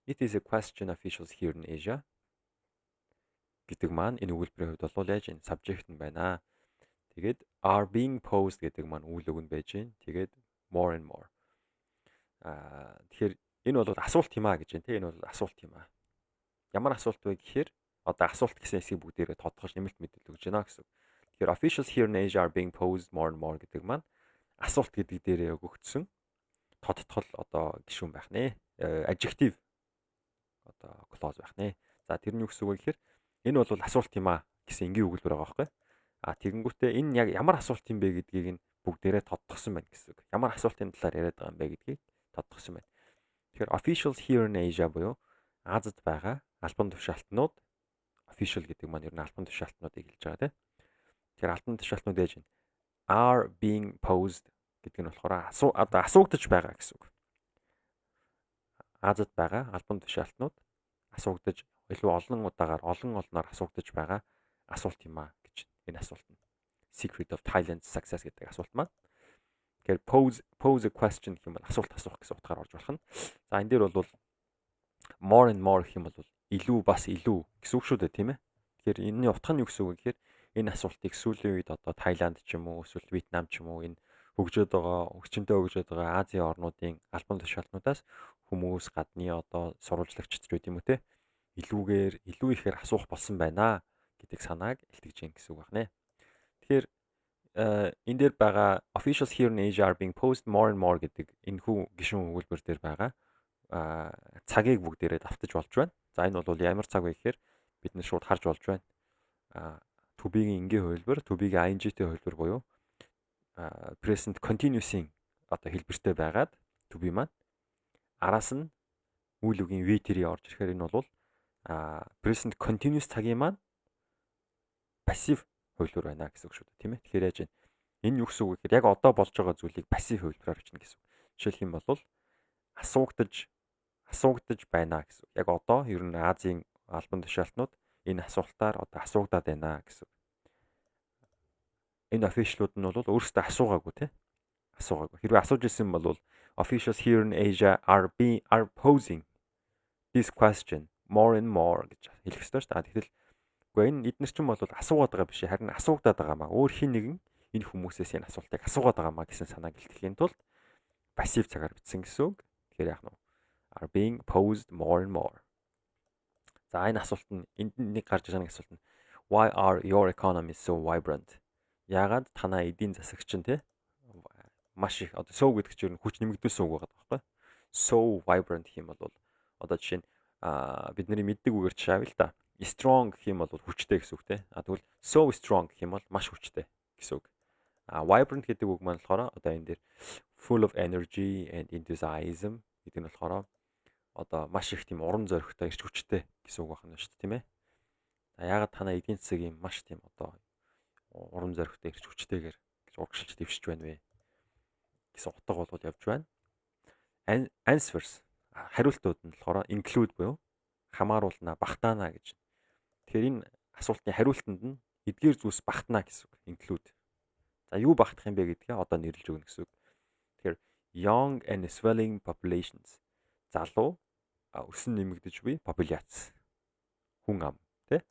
It is a question officials here in Asia гэдэг маань энэ өгүүлбэрийн хувьд бол яаж энэ subject нь байна. Тэгээд are being posed гэдэг маань үйл үг нь байж гин. Тэгээд more and more. Тэгэхээр энэ бол асуулт юм аа гэж байна тийм. Энэ бол асуулт юм аа. Ямар асуулт вэ гэхээр одоо асуулт гэсэн хэсгийг бүгдээрээ тодорхойлж нэмэлт мэдээлэл өгж байна гэсэн. Тэгэхээр officials here in Asia are being posed more and more гэдэг маань асуулт гэдэг дээрээ өгөгдсөн тодтол одоо гишүүн байх нэ. Adjective одоо clause байх нэ. За тэр нь юу гэсэн үг вэ гэхээр энэ бол асуулт юм аа гэсэн энгийн өгүүлбэр байгаа байхгүй. Тэгэнгүүтээ энэ яг ямар асуулт юм бэ гэдгийг нь бүгдээрээ тодтогсон байна гэсэн үг. Ямар асуултын талаар яриад байгаа юм бэ гэдгийг тодтогсон байна. Тэгэхээр officials here in Asia буюу Азад байгаа албан тушаалтнууд official гэдэг маань ер нь албан тушаалтнуудыг хэлж байгаа тийм. Тэгэхээр албан тушаалтнууд яаж вэ? Are being posed гэдэг нь болохоор одоо асуугдаж байгаа гэсэн үг. Азад байгаа албан тушаалтнууд асуугдаж илүү олон удаагаар олон олноор асуугдаж байгаа асуулт юм аа гэж энэ асуулт нь. Secret of Thailand's success гэдэг асуулт маань. Тэгэхээр pose a question гэх юм бол асуулт асуух гэсэн утгаар орж болох нь. За энэ дээр бол more and more гэх юм бол илүү бас илүү гэсэн үг шүү дээ тийм ээ. Тэгэхээр энэний утга нь юу гэсэн үг вэ гэхээр энэ асуултыг сүүлийн үед одоо Таиланд ч юм уу эсвэл Вьетнам ч юм уу энэ хөгжиндөө хөгжөөд байгаа Азийн орнуудын албан тушаалтнуудаас хүмүүс гадны одоо сурвалжлагчд ч байт юм уу те илүү ихээр асуух болсон байна гэдэг санааг илтгэж гин гэсэн үг байна. Тэгэхээр энэ дээр байгаа officials here in Asia are being posed more and more гэдэг энэ хүү гишүүн өгүүлбэр дээр байгаа цагийг бүгдээрээ давтаж болж байна. За энэ бол ямар цаг вэ гэхээр бид нэ шууд харж болж байна. To be-ийн энгийн хувилбар, to be-ийн ing-тэй хувилбар буюу present continuous-ийн одоо хэлбэртэй байгаад to be маань араас нь үйл үгийн V-тэрий орж ирэхээр энэ бол present continuous цагийн маань passive хувилбар байна гэсэн үг шүү дээ, тийм ээ. Тэгэхээр яаж вэ? Энэ юу гэсэн үг вэ гэхээр яг одоо болж байгаа зүйлийг passive хувилбараар бичнэ гэсэн үг. Жишээлх юм бол асуугдаж байна гэсэн. Яг одоо ер нь Азийн албан тушаалтнууд энэ асуултаар одоо асуугдаад байна гэсэн. Энэ official-ууд нь бол өөрсдөө асуугаагүй тийм. Асуугаагүй. Хэрвээ асууж ирсэн бол officials here in Asia are posing this question more and more гэж хэлэх ёстой шүү дээ. Тэгтэл үгүй энэ эдгээр чинь бол асуугаад байгаа биш харин асуугдаад байгаа маа. Өөр хин нэгэн энэ хүмүүсээс энэ асуултыг асуугаад байгаа маа гэсэн санааг илтгэхийн тулд пассив цагаар бичсэн гэсэн үг. Тэгэхээр яг нь are being posed more and more. За энэ асуулт нь энд нэг гарч ирэх асуулт нь why are your economies so vibrant? Яагаад танай эдийн засагч нь те маш их одоо so гэдэг чинь хүч нэмэгдүүлсэн үг байгаа байхгүй. So vibrant гэх юм бол одоо жишээ нь бидний мэддэг үгээр жишээ авъя л да. Strong гэх юм бол хүчтэй гэсэн үг те. Тэгвэл so strong гэх юм бол маш хүчтэй гэсэн үг. Vibrant гэдэг үг маань болохоор одоо энэ дээр full of energy and enthusiasm гэдэг нь болохоор одоо маш их тийм урам зоригтой ирч хүчтэй гэсэн үг байна шүү дээ тийм ээ. Яагаад танай эдийн засаг юм маш тийм одоо урам зоригтой ирч хүчтэйгээр гэж урагшилж дэвшиж байна вэ гэсэн утга бол явж байна. Answers хариултууд нь болохоор include буюу хамааруулна, багтаана гэж. Тэгэхээр энэ асуултын хариултанд нь эдгээр зүйлс багтана гэсэн үг. Include. За юу багтах юм бэ гэдгээ одоо нэрлэж өгнө гэсэн үг. Тэгэхээр young and swelling populations. Залуу өсөн нэмэгдэж буй популяц. Хүн ам, тэ?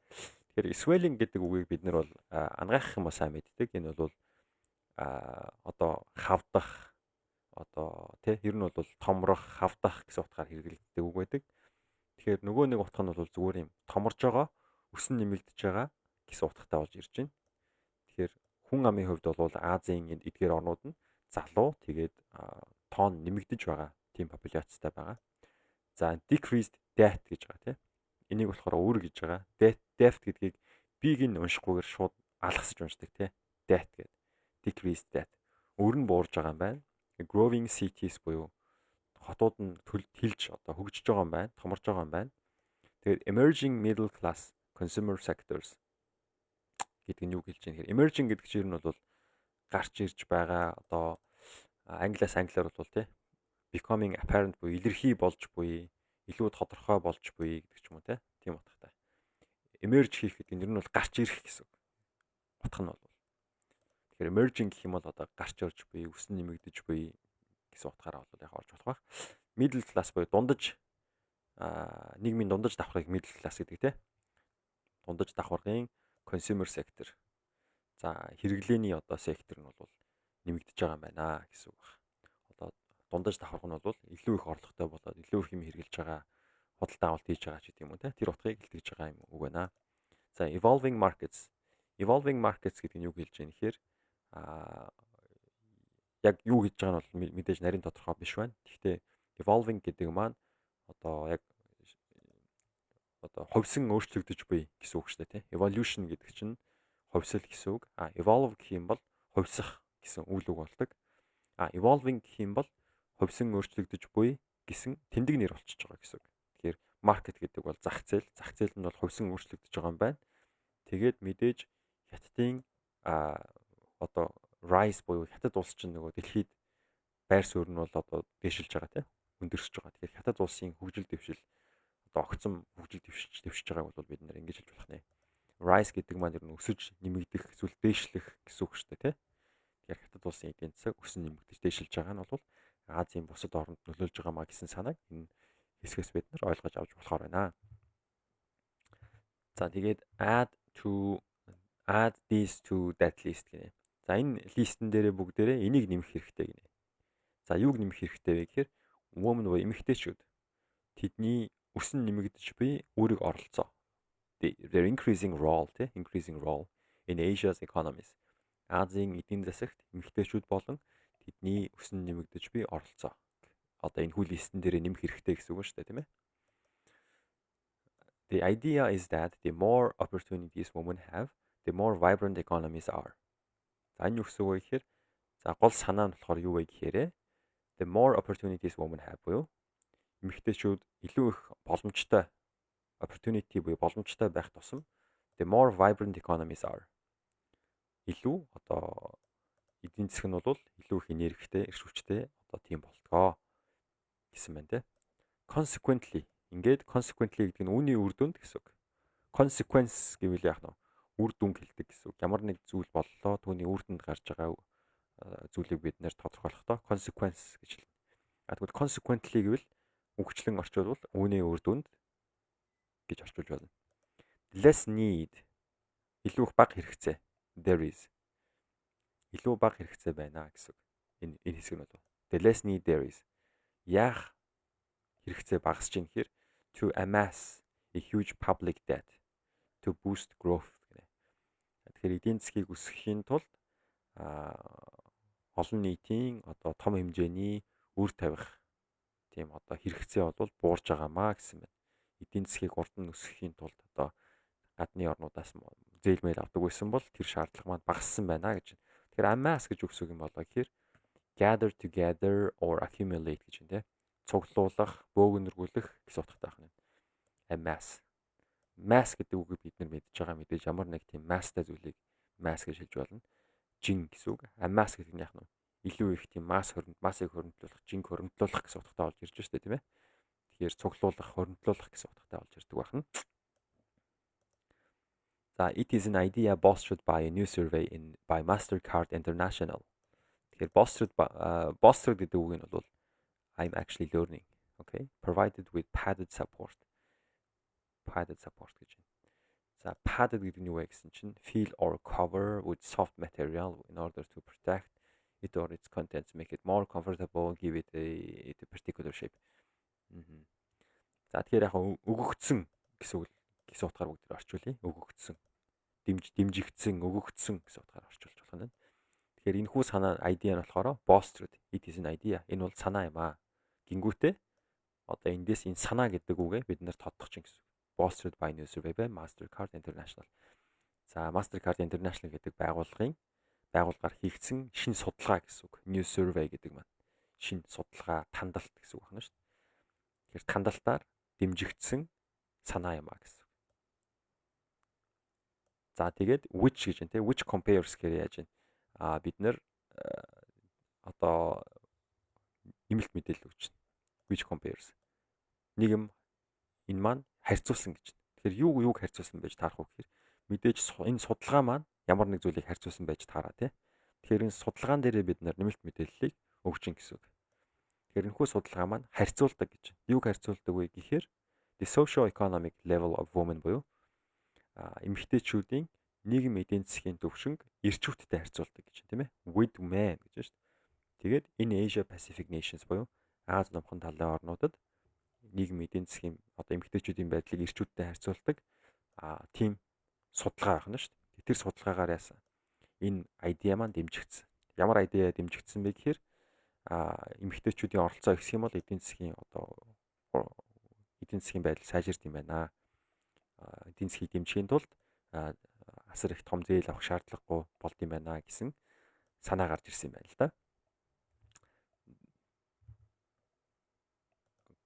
Тэгэхээр swelling гэдэг үгийг бид нар бол ангайхах юм сайн мэддэг. Энэ бол одоо хавдах одоо тий ер нь бол томрох, хавдах гэсэн утгаар хэрэглэдэг үг байдаг. Тэгэхээр нөгөө нэг утга нь бол зүгээр юм томорж байгаа, өсөн нэмэгдэж байгаа гэсэн утгатай болж ирж байна. Тэгэхээр хүн амын хувьд бол Азийн эдгээр орнууд нь залуу тэгээд тоон нэмэгдэж байгаа тийм популяцтай байгаа. За decreased death гэж байгаа тийм. Энийг болохоор өөр гэж байгаа. Death гэдгийг биг нь уншихгүйгээр шууд алгасаж уншдаг тийм. Death гэдэг. Decreased death. Өөр нь буурж байгаа юм байна. Growing cities буюу хотууд нь тэлж одоо хөгжиж байгаа юм байна, томорж байгаа юм байна. Тэгээд emerging middle class consumer sectors гэдэг нь юу хэлж байгаа юм. Emerging гэдэг чинь нь бол гарч ирж байгаа одоо англиар бол тий becoming apparent буюу илэрхий болж буй, илүү тодорхой болж буй гэдэг ч юм уу тийм утгатай. Emerge хийх гэдэг нь бол гарч ирэх гэсэн утга нь бол. Тэгэхээр emerging гэх юм бол одоо гарч орж буй, өсөн нэмэгдэж буй гэсэн утгаараа бол яг орж болох байх. Middle class буюу дундаж нийгмийн дундаж давхрыг middle class гэдэг те. Дундаж давхаргын consumer sector. За хэрэглээний одоо сектор нь бол нэмэгдэж байгаа юм байна гэсэн үг байна. Одоо дундаж давхарга нь бол илүү их орлоготой болоод илүү их юм хэрэгжилж байгаа, худалдаа авалт хийж байгаа ч гэдэг юм уу те. Тэр утгыг илтгэж байгаа юм үг байна. За evolving markets. Evolving markets гэдэг нь юу хэлж байгаа юм гэхээр яг юу гэж байгаа нь бол мэдээж нарийн тодорхой биш байна. Гэхдээ evolving гэдэг маань одоо яг одоо ховсон өөрчлөгдөж буй гэсэн үг шүү дээ тийм. Evolution гэдэг чинь ховсол гэсэн үг. Evolve гэх юм бол ховсох гэсэн үйл үг болдог. Evolving гэх юм бол ховсон өөрчлөгдөж буй гэсэн тэндэг нэр болчихж байгаа гэсэн үг. Тэгэхээр market гэдэг бол зах зээл. Зах зээл нь бол ховсон өөрчлөгдөж байгаа юм байна. Тэгээд мэдээж хятадын одоо rise буюу хятад улс чинь нөгөө дэлхийд байр суурь нь бол одоо дэвшилж байгаа тийм. Өндөрсөж байгаа. Тэгэхээр хятад улсын хөгжил дэвшил одоо огцом хөгжил дэвшиж байгааг бол бид нэр ингэж хэлж болох нэ. Rise гэдэг маань ер нь өсөж нэмэгдэх эсвэл дээшлэх гэсэн үг шүү дээ тийм. Тэгэхээр хятад улсын эдийн засаг өсөн нэмэгдэж дээшилж байгаа нь бол Азийн бусад орнд нөлөөлж байгаа маа гэсэн санааг энэ хэсгээс бид нар ойлгож авч болохоор байна. За тэгээд add these to that list гэнэ. За энэ листэн дээрээ бүгдээрээ энийг нэмэх хэрэгтэй гинэ. За юуг нэмэх хэрэгтэй вэ гэхээр women буюу эмэгтэйчүүд тэдний өсөн нэмэгдэж буй үүрэг оролцоо. Their increasing role in Asia's economies. Азийн эдийн засагт эмэгтэйчүүд болон тэдний өсөн нэмэгдэж буй оролцоо. Одоо энэ хүү листэн дээрээ нэмэх хэрэгтэй гэсэн үг шүү дээ, тийм ээ. The idea is that the more opportunities women have, the more vibrant economies are. За энэ юу гэсэн үг вэ гэхээр за гол санаа нь болохоор юу вэ гэхээр the more opportunities women have буюу эмэгтэйчүүд илүү их боломжтой opportunity буюу боломжтой байх тусам the more vibrant economies are. Илүү одоо эдийн засаг нь бол илүү их энергитэй, эрх хүчтэй одоо тийм болтгоо гэсэн байна те. Consequently consequently гэдэг нь үүний үр дүнд гэсэн үг. Consequence гэвэл яах нь үр дүн хэлдэг гэсэн үг. Ямар нэг зүйл боллоо түүний үр дүнд гарч байгаа зүйлийг бид нэр тодорхойлохдоо consequence гэж хэлнэ. Тэгвэл consequently гэвэл үгчлэн орчуулвал үүний үр дүнд гэж орчуулж байна. Less need илүү их бага хэрэгцээ. There is илүү бага хэрэгцээ байна гэсэн үг. Энэ хэсэг нь бол. The less need there is. Яах хэрэгцээ багасж ийн гэхээр to amass a huge public debt to boost growth гэнэ. Тэгэхээр эдийн засгийг өсгөхийн тулд олон нийтийн одоо том хэмжээний үр тавих тийм одоо хэрэгцээ бол буурж байгаамаа гэсэн байна. Эдийн засгийг урд нь өсгөхийн тулд одоо гадны орнуудаас зээлмэл авдаг байсан бол тэр шаардлага маань багассан байна гэж. Тэгэхээр amass гэж үгсэг юм болоо гэхээр gather together or accumulate гэж байна. Цуглуулах, бөөгнөргүүлэх гэсэн утгатай байна. Amass. Mass гэдэг үгийг бид нар мэдж байгаа мэдээж ямар нэг тийм massтай зүйлийг mass гэж хэлж болно. Жин гэсэн үг. Amass гэдэг нь яах нь илүү их тийм массыг хоригдлуулах, жинг хоригдлуулах гэсэн утгатай болж ирж байна тийм ээ. Тэгэхээр цуглуулах, хоригдлуулах гэсэн утгатай болж ирдэг байна. За it is an idea bolstered by a new survey by Mastercard International. Тэгэхээр bolstered гэдэг үг нь бол I'm actually learning, okay? Provided with padded support. Padded support гэж байна. За padded гэдэг нь юу вэ гэсэн чинь fill or cover with soft material in order to protect it or its contents, make it more comfortable, give it a particular shape. За тэгэхээр яг өгөгдсөн гэсэн утгаар бүгд орчуулъя. Өгөгдсөн. Дэмжигдсэн, өгөгдсөн гэсэн утгаар орчуулж болох нь. Тэгэхээр энэ хүү санаа idea нь болохоор bolstered. It is an idea. Энэ бол санаа юм аа. Гингүүтээ одоо эндээс энэ санаа гэдэг үгээ бид нэр тодтох чинь гэсэн. Bolstered by new survey by Mastercard International. За Mastercard International гэдэг байгууллагаар хийгдсэн шинэ судалгаа гэсэн үг. New survey гэдэг маань шинэ судалгаа, тандалт гэсэн үг байна шүү дээ. Тэгэхээр тандалтаар дэмжигдсэн санаа юм аа гэсэн. За тэгээд which гэж байна те. Which compares гэхээр яаж байна? Бид нэр одоо нэмэлт мэдээлэл өгч байна. Which compares. Нэг юм энэ маань харьцуулсан гэж. Тэгэхээр юуг харьцуулсан байж таарах вэ гэхээр мэдээж энэ судалгаа маань ямар нэг зүйлийг харьцуулсан байж таараа тий. Тэгэхээр энэ судалгаан дээрээ бид нэмэлт мэдээллийг өгч ин гэсэн үг. Тэгэхээр энэхүү судалгаа маань харьцуулдаг гэж. Юуг харьцуулдаг вэ гэхээр the socio-economic level of women буюу эмэгтэйчүүдийн нийгэм эдийн засгийн түвшинг эрчүүдтэй харьцуулдаг гэж тийм ээ. With men гэж байна шүү дээ. Тэгээд энэ Asia Pacific nations буюу Аз номхон талын орнуудад нийгэм эдийн засгийн одоо эмэгтэйчүүдийн байдлыг эрчүүдтэй харьцуулдаг тийм судалгаа байна шүү дээ. Тэр судалгаагаар яасан энэ idea маань дэмжигдсэн. Ямар idea дэмжигдсэн бэ гэхээр эмэгтэйчүүдийн оролцоо ихсэх юм бол эдийн засгийн байдал сайжирд юм байна. Эдийн засгийг дэмжихийн тулд асар их том зээл авах шаардлагагүй болд юм байна гэсэн санаа гарч ирсэн юм байна л да.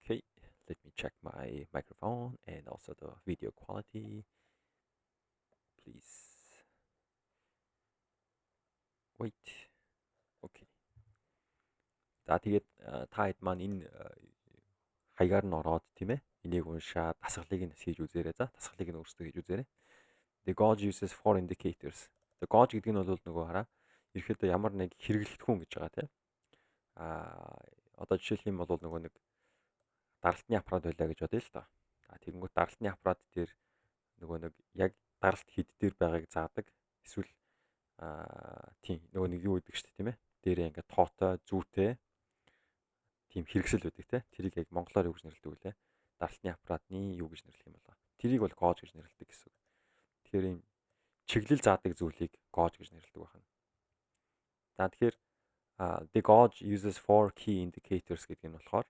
Okay, let me check my microphone and also the video quality. Please wait. Okay. За тэгээд та хэд маань энэ хаягаар нь ороод тийм ээ. Энийг уншаад дасгалыг нь хийж үзээрэй. За дасгалыг нь өөрсдөө хийж үзээрэй. The gauge uses 4 indicators. The gauge гэдэг нь бол нөгөө хараа ерөөхдөө ямар нэг хэрэглэгдэхүүн гэж байгаа тийм. Одоо жишээлх юм бол нөгөө нэг даралтны аппарат байлаа гэж бодъё л доо. Тэгэнгүүт даралтны аппарат дээр нөгөө нэг яг даралт хэд дээр байгааг заадаг. Эсвэл тийм нөгөө нэг юу гэдэг шүү дээ тийм ээ. Дээрээ ингээд тоотой, зүйтэй тийм хэрэгсэл байдаг тийм. Тэрийг яг монголоор юу гэж нэрлэдэг вэ? Даралтны аппаратны юу гэж нэрлэх юм бол. Тэрийг бол gauge гэж нэрлэдэг гэсэн үг. Тэгэхээр энэ чиглэл заадаг зүйлийг gauge гэж нэрлэдэг байна. За тэгэхээр the gauge uses 4 key indicators гэдэг нь болохоор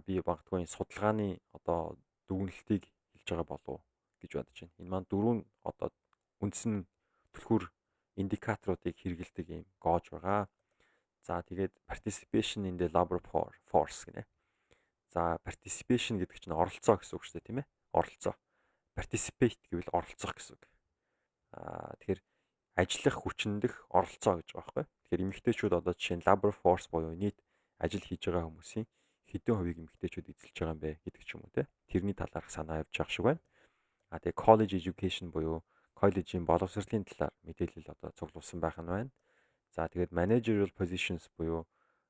би багтгүй энэ судалгааны одоо дүгнэлтийг хэлж байгаа болов гэж бодож байна. Энэ маань дөрвөн одоо үндсэн түлхүүр индикаторуудыг хэрэгэлдэг юм gauge байгаа. За тэгээд participation in the labor force гэнэ. За participation гэдэг чинь оролцоо гэсэн үг шүү дээ тийм ээ. Оролцоо. Participate гэвэл оролцох гэсэн үг. Тэгэхээр ажиллах хүчиндх оролцоо гэж байгаа байхгүй. Тэгэхээр эмэгтэйчүүд одоо жишээ нь labor force буюу нийт ажил хийж байгаа хүмүүсийн хэдэн хувийг эмэгтэйчүүд эзэлж байгаа юм бэ гэдэг ч юм уу те. Тэрний талаарх санаа явж байгаа шиг байна. Тэгээ college education буюу коллежийн боловсролын талаар мэдээлэл одоо цуглуулсан байх нь байна. За тэгээд managerial positions буюу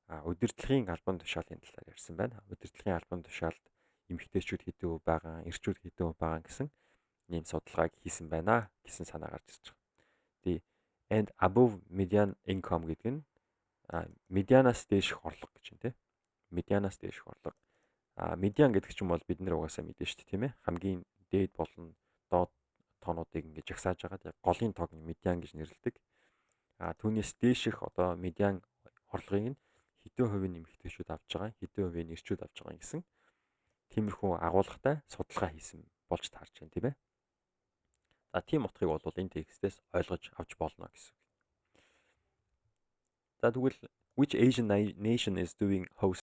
удирдлагын албан тушаалын талаар ярьсан байна. Удирдлагын албан тушаалд эмэгтэйчүүд хэдэн хувь байгаа, эрчүүд хэдэн хувь байгаа гэсэн ийм судалгааг хийсэн байна гэсэн санаа гарч ирж байгаа. And above median income гэдэг нь медианаас дээшх орлого гэж байна тийм. Медианаас дээшх орлого. Медиан гэдэг чинь бол бид нэр угаасаа мэдэн шүү дээ тийм ээ. Хамгийн дээд болон доод тоонуудыг ингэж жагсааж байгаа. Голын тоог нь медиан гэж нэрлэдэг. Түүнээс дээшх одоо медиан орлогыг нь хэдэн хувийн эмэгтэйчүүд авч байгаа, хэдэн хувийн эрчүүд авч байгаа гэсэн тиймэрхүү агуулгатай судалгаа хийсэн болж таарч байна тийм ээ. За тийм утгыг бол энэ текстээс ойлгож авч болно гэсэн. За тэгвэл which Asian nation is doing host